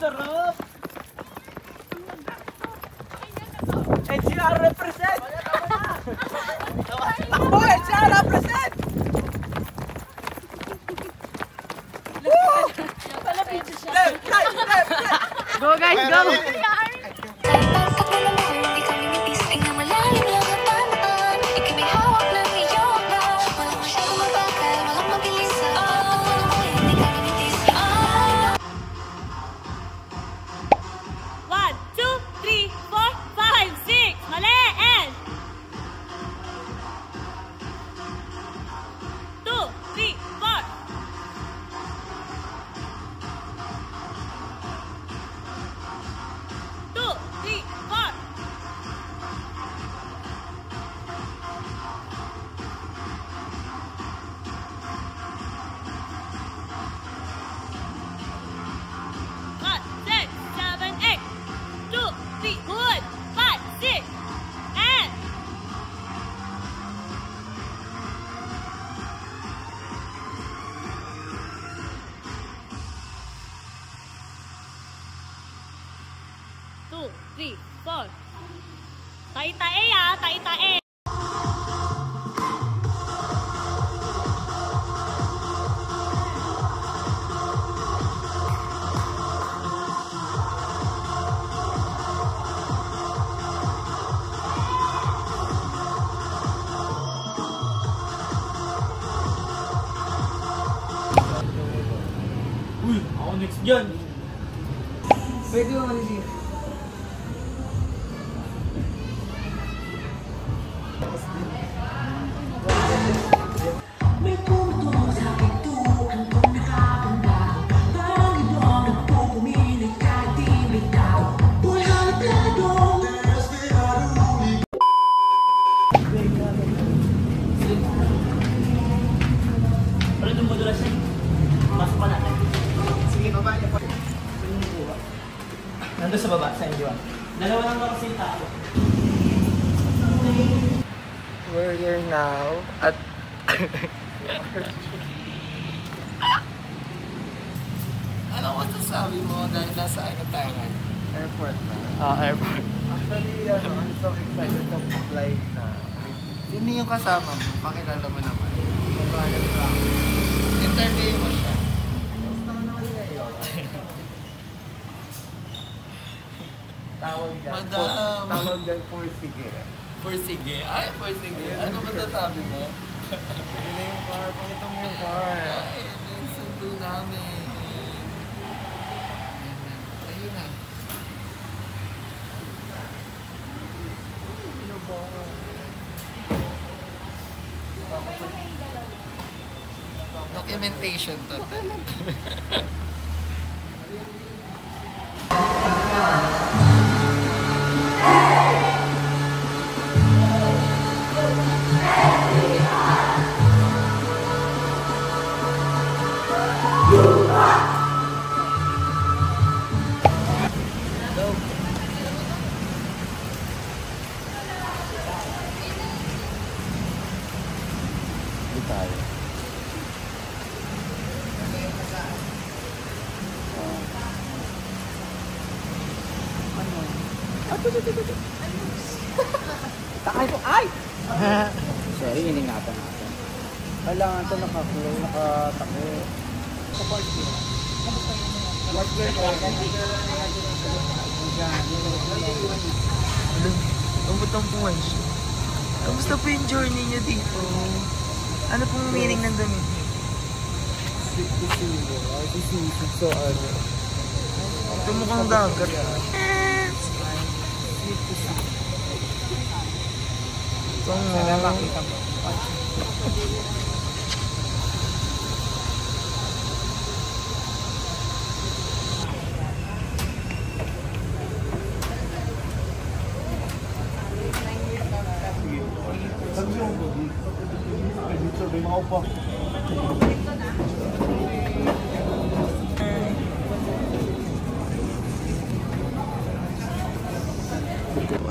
sarap! NCR represent! Takbo, NCR represent! Left, right, left, left! Go guys, go! Two, three, four. Tae-tae ah, tae-tae. Uy, ako next dyan. Pwede mo mali. Nandun sa baba, sa inyo. Dalawa lang ba kasi yung tao? We're here now at... Ano masasabi mo dahil nasa ano tayo nga? Airport na. Airport. Actually, I'm so excited to fly na. Sino yung kasama mo? Pakilala mo naman. Mabagal lang. Interview mo siya. Gusto ko naman ngayon. Tawag dyan. Madam. Tawag dyan for sige. For sige. Ay, for sige. Ano masasabi mo? Yun na yung car. Pakita mo yung car. Ay, yung sundo namin. Ayun na. Documentation to. Tayo. Takay ko, ay! Sorry, iningatan natin. Kailangan ito naka-flow, nakatakbo. Sa part ko. Ang buwan siya. Kamusta po yung journey niyo dito? Ano pong meaning ng damit niyo? Sweet to see you. So, ano? Ito mukhang dagat. Sweet to see you. Sana makita mo.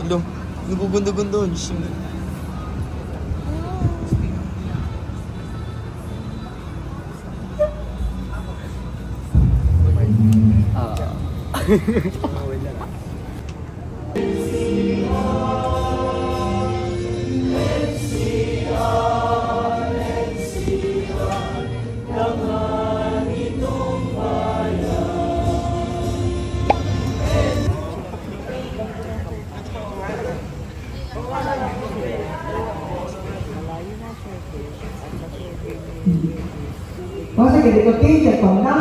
Alam, nabubunda-bunda siya. Có sẽ cái có tí chặt còn đó.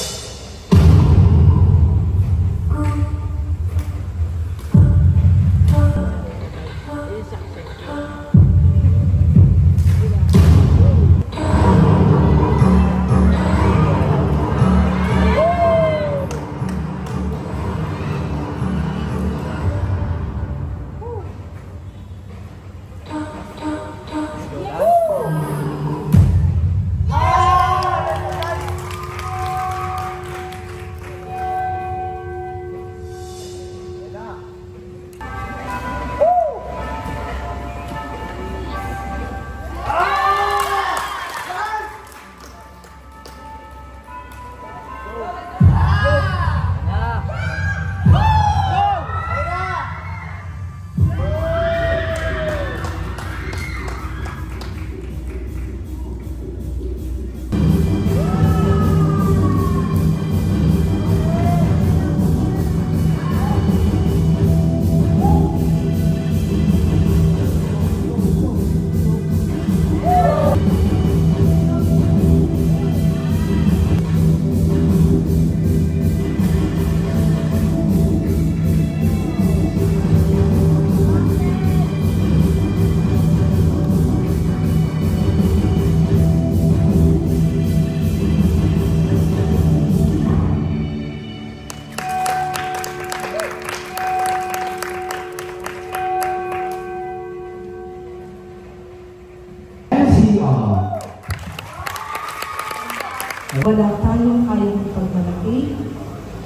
Wala tayong kayang ipagmalaki.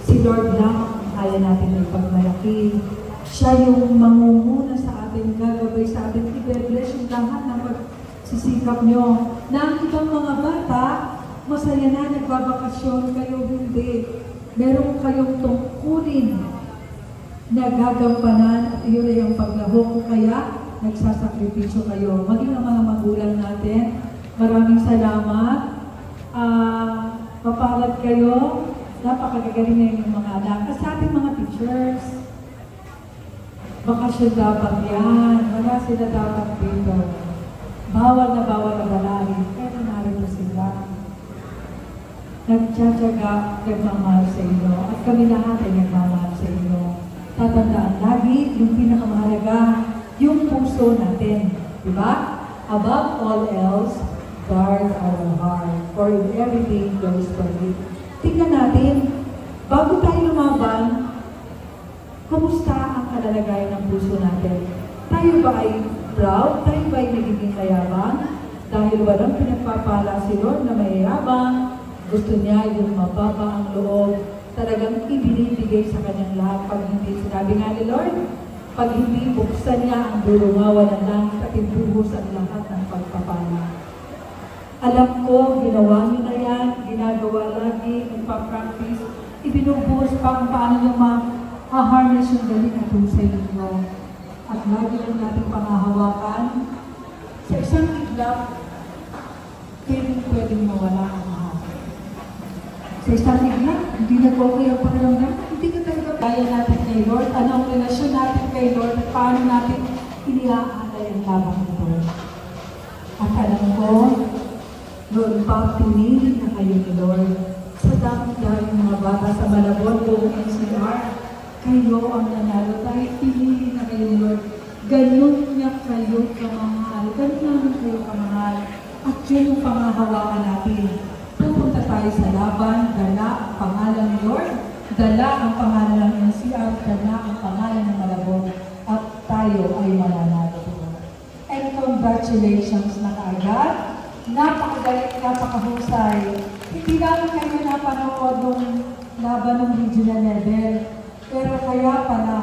Si Lord lang ang kaya natin ipagmalaki. Siya yung mangunguna sa atin, gagabay sa atin. I-bless yung lahat ng pagsisikap nyo. Na ang ibang mga bata, masaya na, nagbabakasyon kayo, hindi. Meron kayong tungkulin na gagampanan at iyon ay ang paglahok. Kaya nagsasakripisyo kayo. Maging ang mga magulang natin, maraming salamat. Mapalad kayo, napakagagaling na yung mga anak. At sa ating mga teachers, bakasyon dapat yan. Wala sila dapat dito. Bawal na dalawin. Pero narito sila. Nagtsatsaga, nagmamahal sa inyo. At kami lahat ay nagmamahal sa inyo. Tatandaan lagi, yung pinakamahalaga, yung puso natin. Diba? Above all else, guard our heart, for in everything goes for it. Tingnan natin, bago tayo lumaban, kumusta ang kalalagayan ng puso natin? Tayo ba ay proud? Tayo ba ay nagiging mayabang? Dahil walang pinagpapala si Lord na mayabang, gusto niya yung mababa ang loob, talagang ibinibigay sa kanyang lahat. Pag hindi, sinabi nga ni Lord, pag hindi buksan niya ang durungawan ng langit at ibuhos ang lahat ng pagpapala. Alam ko, ginawa niyo na yan, ginagawa lagi, nagpa-practice, ibinubuhos pa kung paano nyo ma-harness yung galing at husay ninyo. At lagi lang natin pangahawakan. Sa isang iglap, pwedeng mawala ang mahal. Sa isang iglap, hindi nag-okay ang pakiramdam, hindi ka talaga kaya natin kay Lord. Ano ang relasyon natin kay Lord at paano natin iniaalay ang labang ito. At alam ko, noon pa, pinili na kayo ni Lord. Sa dami-dami mga bata sa Malabon, buong NCR, kayo ang nanalo. Dahil pinili na kayo ni Lord. Ganun niya kayo kamahal. Ganun namin kayo kamahal. At yun yung pangahawakan natin. Pupunta tayo sa laban, dala ang pangalan ni Lord, dala ang pangalan ng NCR, dala ang pangalan ng Malabon. At tayo ay mananalo. And congratulations na kaagad. Napakagaling, napakahusay. Hindi namin kayo napanood ng laban ng regional level. Pero kaya pala,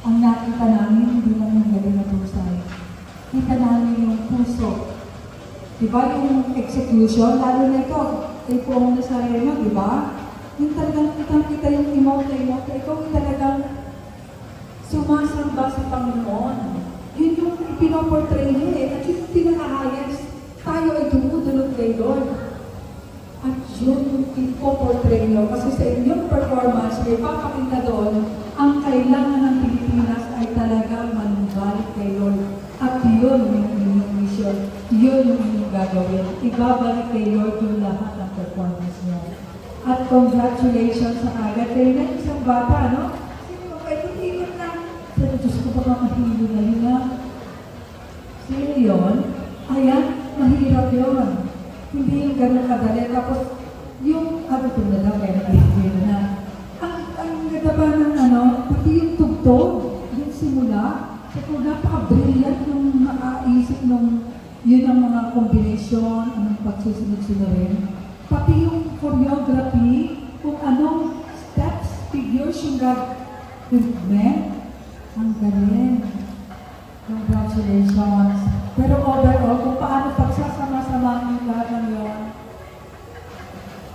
ang nakita namin, hindi lang yung galing at husay. Kita namin yung puso. Diba yung execution, lalo na ito, kay Pong Nazareno, diba? yung talagang kitang-kita yung emote na emote, ikaw yung talagang sumasamba sa Panginoon. Yun yung pinoportray niya eh. At yung pinaka-highest, tayo ay dumudulog kay Lord. At yun yung ipoportray nyo. Kasi sa inyong performance, may papakita doon, ang kailangan ng Pilipinas ay talagang manumbalik kay Lord. At yun yung inyong mission. Yun yung inyong gagawin. Ibabalik kay Lord yung lahat ng performance nyo. At congratulations sa agad kayo na isang bata, no? Sino ba kayo? Hindi na. Pero Diyos ko baka mahilo na yun na. Sino yun? Ayan, mahirap yun. Hindi yung ganun kadali. Tapos, yung ano ito na lang, kaya nag-ibigay na. Ang nagaba ng ano, pati yung tugtog, yung simula, so kung napaka-brilliant yung nakaisip nung yun ang mga combination, anong pagsusunod-sunod rin. Pati yung choreography, kung anong steps, figures yung movement, ang galing. Congratulations. Pero overall, kung paano pagsasama-sama yung lahat ng yun,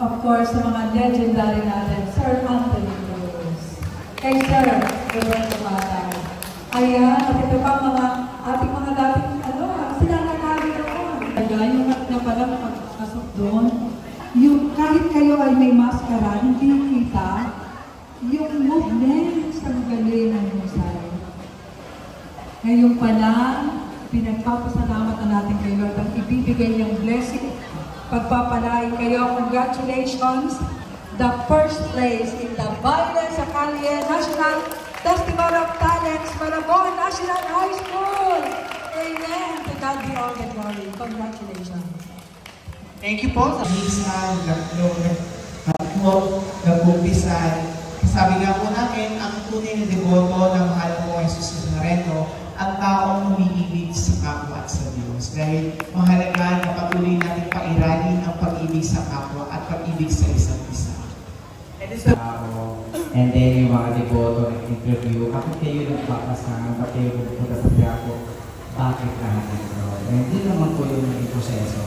of course, sa mga legendary natin, Sir Anthony Cruz. Kay Sir Roberto Patay. Ayan, at ito pa mga ating mga dating, sila nakaganoon. Yung na pala pagpasok doon, yung kahit kayo ay may maskara, hindi kita, yung movements ang galing ng Musay. Ngayon pa lang, pinagpapasalamat na natin kay Lord ang ibibigay niyang blessing. Pagpapalain kayo, congratulations! The first place in the Baile sa Kalye National Festival of Talents, Malabon National High School! Amen! To God be all the glory. Congratulations! Thank you po sa nag-umpisan. Sabi nga po namin, ang tunay na deboto ng mahal mo ay Jesus Nazareno, ang taong umiibig sa kapwa at sa Diyos. Dahil mahalaga na patuloy natin pairalin ang pag-ibig sa kapwa at pag-ibig sa isa't isa. And then yung mga deboto nag-interview, bakit kayo nagpapasama, bakit kayo pupunta sa Quiapo, bakit lahat ito? Hindi naman po yung naging proseso.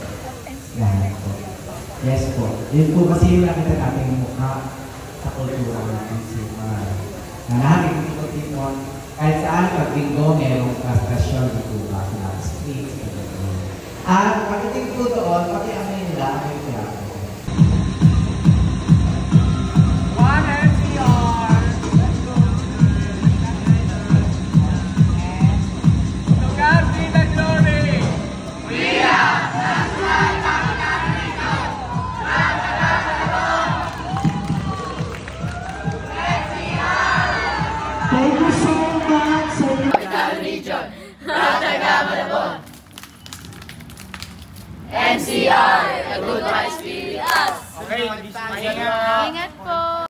Lahat po. Yes po. Yun po kasi yung nakita natin mukha sa kultura natin si Mar. Na nakikita po kahit saan pag-bingo, merong frustration dito ba sa street. At pagdating po doon, pag-iamin nila ang yung Quiapo. Thank you so much! NCR, a good vibes be with us. Okay, Ingat po.